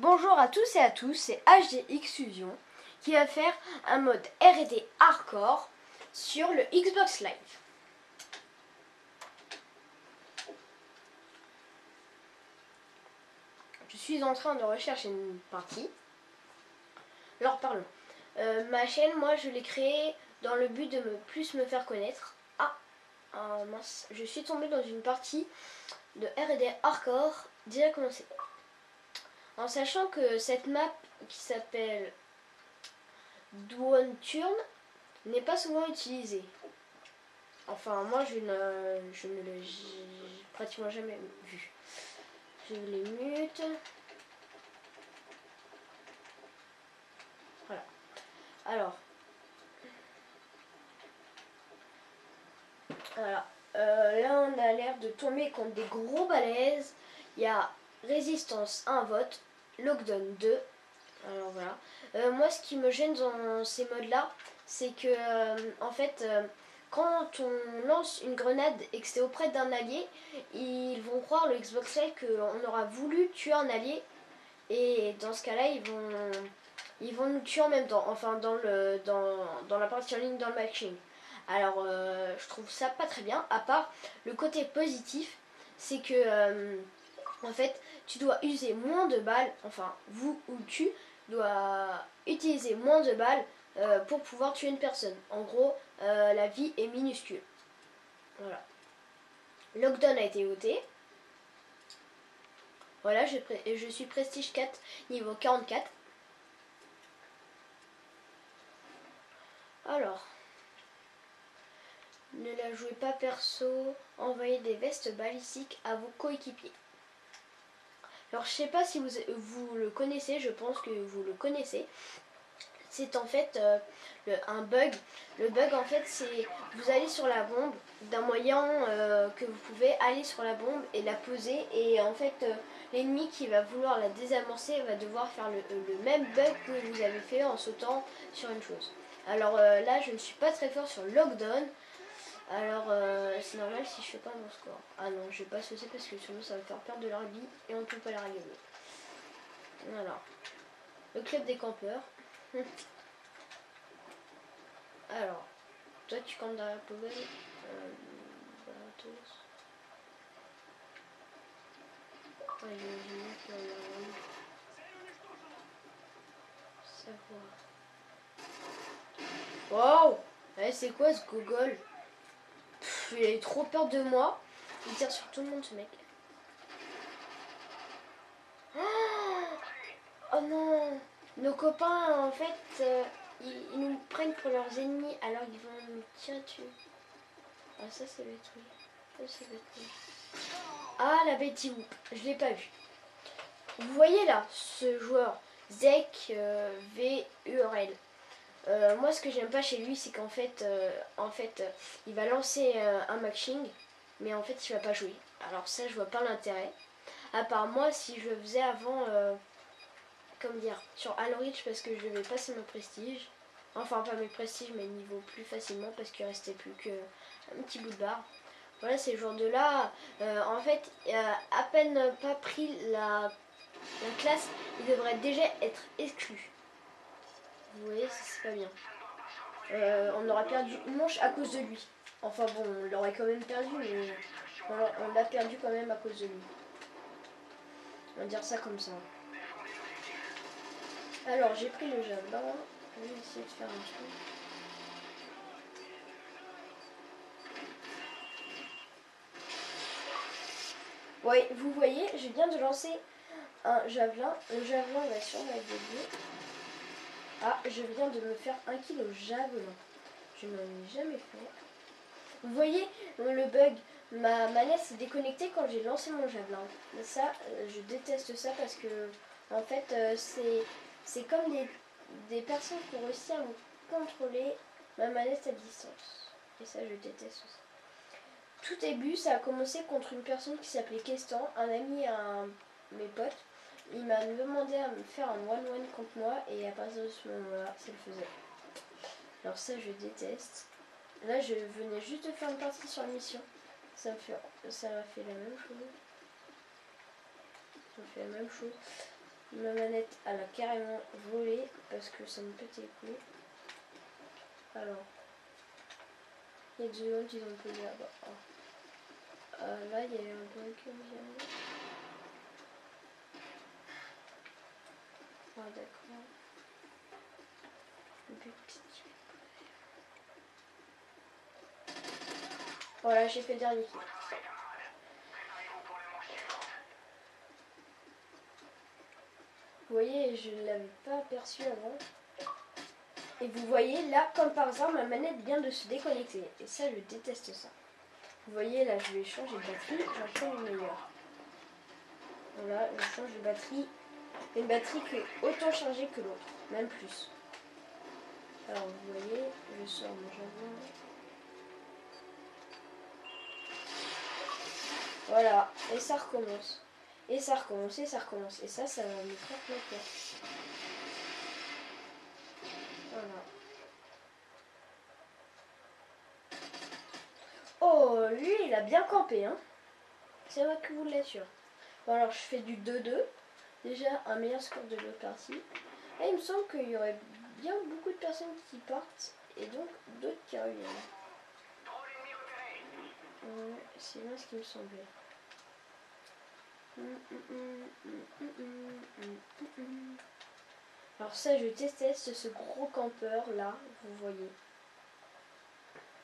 Bonjour à tous et à tous, c'est HDX Fusion qui va faire un mode R&D hardcore sur le Xbox Live. Je suis en train de rechercher une partie. Alors parlons. Ma chaîne, moi je l'ai créée dans le but de plus me faire connaître. Mince, je suis tombée dans une partie de R&D hardcore déjà commencé. En sachant que cette map qui s'appelle Dawn Turn n'est pas souvent utilisée. Enfin, moi je ne l'ai pratiquement jamais vu. Je les mute. Voilà. Alors. Voilà. Là, on a l'air de tomber contre des gros balaises. Il y a résistance 1 vote, lockdown 2. Alors voilà. Moi, ce qui me gêne dans ces modes-là, c'est que, en fait, quand on lance une grenade et que c'est auprès d'un allié, ils vont croire, le Xbox Live, qu'on aura voulu tuer un allié. Et dans ce cas-là, ils vont nous tuer en même temps. Enfin, dans la partie en ligne, dans le matching. Alors, je trouve ça pas très bien. À part, le côté positif, c'est que, en fait, tu dois user moins de balles. Enfin, vous ou tu dois utiliser moins de balles pour pouvoir tuer une personne. En gros, la vie est minuscule. Voilà. Lockdown a été voté. Voilà, je suis prestige 4, niveau 44. Alors, ne la jouez pas perso, envoyez des vestes balistiques à vos coéquipiers. Alors, je sais pas si vous le connaissez, je pense que vous le connaissez. C'est en fait un bug. Le bug, en fait, c'est vous allez sur la bombe d'un moyen que vous pouvez aller sur la bombe et la poser. Et en fait, l'ennemi qui va vouloir la désamorcer va devoir faire le même bug que vous avez fait en sautant sur une chose. Alors là, je ne suis pas très fort sur Lockdown. Alors, c'est normal si je fais pas mon score. Ah non, je vais pas sauter parce que sinon ça va faire perdre de leur vie et on ne peut pas la régler. Voilà. Le club des campeurs. Alors, toi tu campes dans la poubelle. Wow! C'est quoi ce gogol? Il a eu trop peur de moi. Il tire sur tout le monde ce mec. Oh non! Nos copains en fait ils nous prennent pour leurs ennemis alors ils vont nous tirer dessus. Ah ça c'est le truc. Ça c'est le truc. Ah la Betty Whoop, je l'ai pas vu. Vous voyez là ce joueur Zek VURL. Moi ce que j'aime pas chez lui c'est qu'en fait, il va lancer un matching mais en fait il va pas jouer. Alors ça je vois pas l'intérêt. À part moi si je faisais avant comme dire sur Halo Reach parce que je vais passer mon prestige. Enfin pas mes prestiges mais niveau plus facilement parce qu'il restait plus qu'un petit bout de barre. Voilà ces joueurs de là en fait à peine pas pris la classe, il devrait déjà être exclu. Vous voyez, c'est pas bien. On aura perdu une manche à cause de lui. Enfin bon, on l'aurait quand même perdu, mais on l'a perdu quand même à cause de lui. On va dire ça comme ça. Alors, j'ai pris le javelin. Je vais essayer de faire un truc. Oui, vous voyez, je viens de lancer un javelin. Le javelin va sûrement être dédié. Ah, je viens de me faire un kill au javelin. Je n'en ai jamais fait. Vous voyez le bug, ma manette s'est déconnectée quand j'ai lancé mon javelin. Ça, je déteste ça parce que en fait, c'est comme des personnes qui ont réussi à me contrôler ma manette à distance. Et ça, je déteste ça. Tout début, ça a commencé contre une personne qui s'appelait Kestan, un ami à mes potes. Il m'a demandé à me faire un one-one contre moi et à partir de ce moment-là, ça le faisait. Alors ça, je déteste. Là, je venais juste de faire une partie sur la mission. Ça m'a fait la même chose. Ça me fait la même chose. Ma manette, elle a carrément volé parce que ça me pétait les couilles. Alors, il y a des gens qui ont posé là-bas. Oh. Là, il y a un bug qui vient. Ah, d'accord. Voilà, j'ai fait le dernier kill. Vous voyez, je ne l'avais pas aperçu avant. Et vous voyez, là, comme par hasard, ma manette vient de se déconnecter. Et ça, je déteste ça. Vous voyez, là, je vais changer de batterie. J'en prends une meilleure. Voilà, je change de batterie. Une batterie qui est autant chargée que l'autre, même plus. Alors, vous voyez, je sors mon javelin. Voilà, et ça recommence. Et ça recommence, et ça recommence. Et ça va me faire peur. Voilà. Oh, lui, il a bien campé, hein. C'est vrai que vous l'assure. Bon, alors, je fais du 2-2. Déjà, un meilleur score de l'autre partie. Là, il me semble qu'il y aurait bien beaucoup de personnes qui partent. Et donc, d'autres qui reviennent. C'est bien ce qui me semblait. Alors ça, je déteste ce gros campeur là, vous voyez.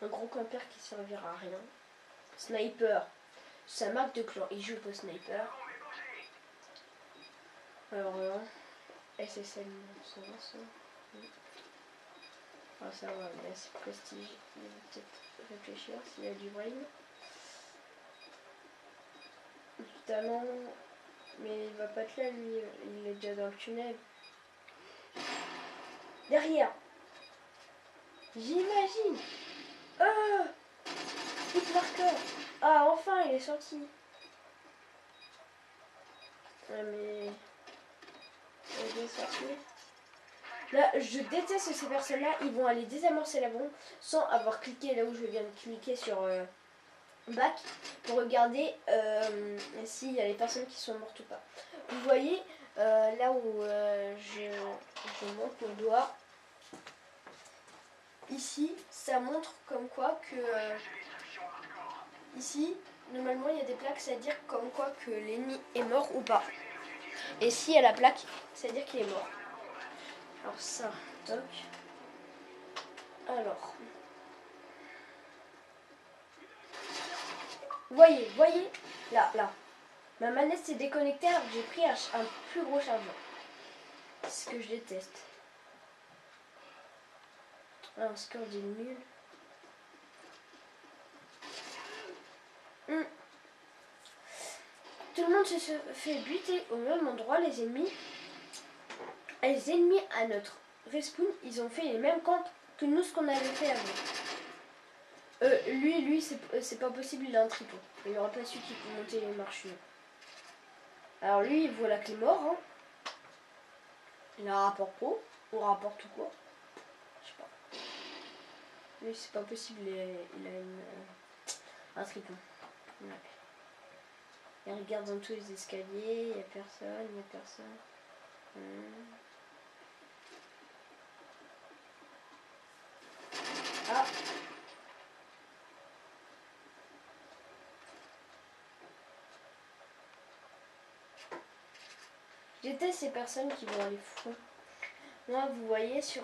Un gros campeur qui servira à rien. Sniper, sa marque de clan, il joue au sniper. Alors là, SSM, ça va ça. Ah ça va, il a assez prestige, il va peut-être réfléchir s'il y a du brain. Du talent, mais il va pas être là lui, il est déjà dans le tunnel. Derrière, j'imagine. Ah, hit marqueur. Ah enfin il est sorti. Ah mais il est sorti. Là, je déteste ces personnes-là. Ils vont aller désamorcer la bombe sans avoir cliqué là où je viens de cliquer sur back pour regarder s'il y a les personnes qui sont mortes ou pas. Vous voyez là où je monte mon doigt. Ici, ça montre comme quoi que ici, normalement, il y a des plaques, c'est-à-dire comme quoi que l'ennemi est mort ou pas. Et si il y a la plaque, c'est-à-dire qu'il est mort. Alors ça, toc. Alors. Voyez, là. Ma manette s'est déconnectée alors que j'ai pris un plus gros chargeur. C'est ce que je déteste. Ah, un score de nul. Tout le monde se fait buter au même endroit, les ennemis. Et les ennemis à notre respawn, ils ont fait les mêmes camps que nous, ce qu'on avait fait avant. Lui, c'est pas possible, il a un tripod. Il n'aura pas su qu'il peut monter les marches. Alors lui, voilà qu'il est mort. Hein. Il a un rapport pro, ou rapport tout court. Je sais pas. Lui, c'est pas possible, il a un tripod. Ouais. Il regarde dans tous les escaliers, il n'y a personne. Ah. Je déteste ces personnes qui vont aller fou. Moi, vous voyez, sur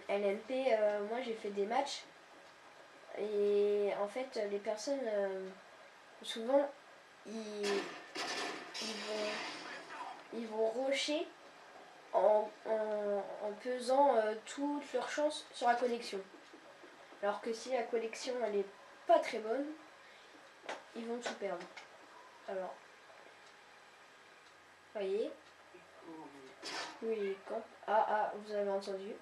LNP, moi j'ai fait des matchs. Et en fait, les personnes, souvent, ils vont rusher en pesant toutes leurs chances sur la connexion. Alors que si la connexion, elle est pas très bonne, ils vont tout perdre. Alors, voyez. Oui, quand. Ah, vous avez entendu.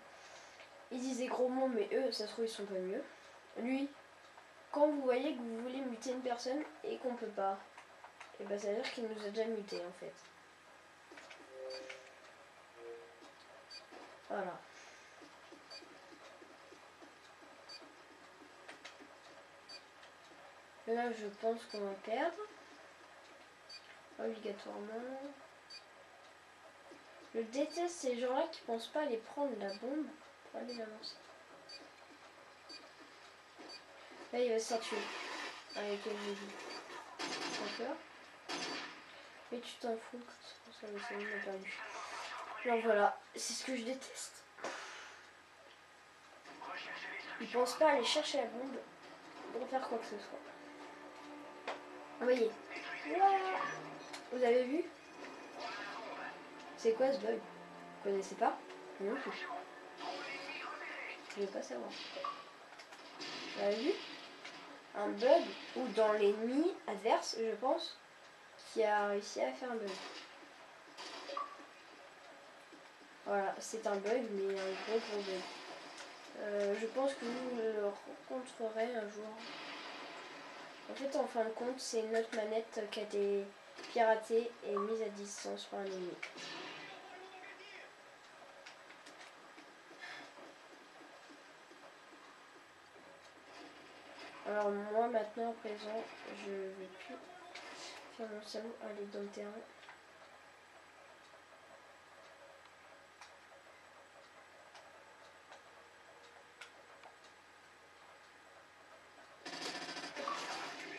Ils disaient gros mots, mais eux, ça se trouve, ils sont pas mieux. Lui, quand vous voyez que vous voulez muter une personne et qu'on peut pas, et ben ça veut dire qu'il nous a déjà muté en fait. Voilà. Là, je pense qu'on va perdre. Obligatoirement. Je déteste ces gens-là qui pensent pas aller prendre la bombe pour aller la lancer. Là, il va se faire tuer. Avec elle, j'ai dit. T'as peur? Mais tu t'en fous. Ça va, c'est bon, on a perdu. Alors voilà, c'est ce que je déteste. Ils pensent pas aller chercher la bombe pour faire quoi que ce soit. Vous voyez. Voilà. Vous avez vu? C'est quoi ce bug? Vous connaissez pas? Non plus. Je veux pas savoir. Vous avez vu? Un bug ou dans l'ennemi adverse, je pense, qui a réussi à faire un bug. Voilà, c'est un bug, mais un gros bug. Je pense que vous le rencontrerez un jour. En fait, en fin de compte, c'est notre manette qui a été piratée et mise à distance par un ennemi. Alors moi, maintenant, à présent, je vais plus faire mon salaud, aller dans le terrain.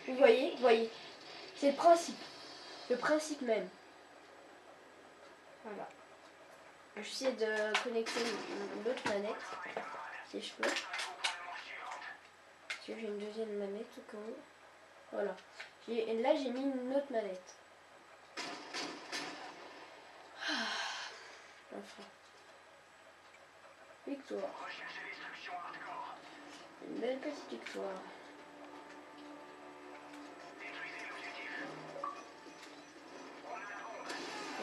Vous voyez, c'est le principe même. Voilà. J'essaie de connecter l'autre manette, si je peux. Parce que j'ai une deuxième manette au cas où. Voilà. Et là, j'ai mis une autre manette. Enfin. Victoire. Une belle petite victoire.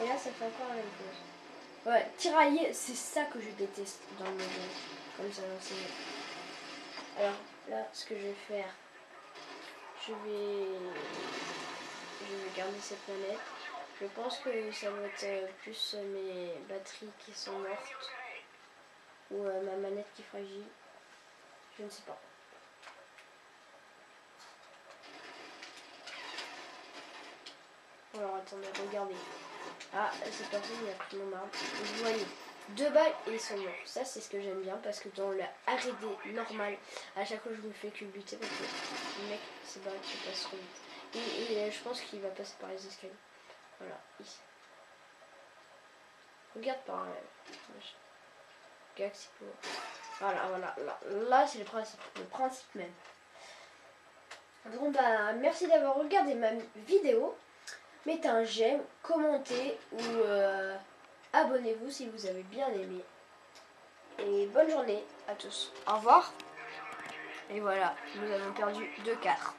Et là, ça fait encore la même chose. Ouais, tirailler, c'est ça que je déteste dans le jeu. Comme ça, l'enseigné. Alors, là, ce que je vais faire, je vais garder cette manette. Je pense que ça va être plus mes batteries qui sont mortes. Ou ma manette qui est fragile. Je ne sais pas. Alors attendez, regardez. Ah, cette personne il a pris mon arme. Vous voyez, 2 balles et ils sont morts. Ça c'est ce que j'aime bien parce que dans le R&D normal, à chaque fois je me fais culbuter parce que le mec c'est pas qui passe trop vite. Et je pense qu'il va passer par les escaliers. Voilà, ici. Regarde par là. Galaxy Power. Voilà, là c'est le principe même. Bon bah merci d'avoir regardé ma vidéo. Mettez un j'aime, commentez ou abonnez-vous si vous avez bien aimé. Et bonne journée à tous. Au revoir. Et voilà, nous avons perdu 2-4.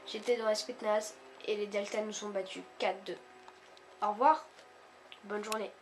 J'étais dans la Spetsnaz et les Deltas nous sont battus 4-2. Au revoir, bonne journée.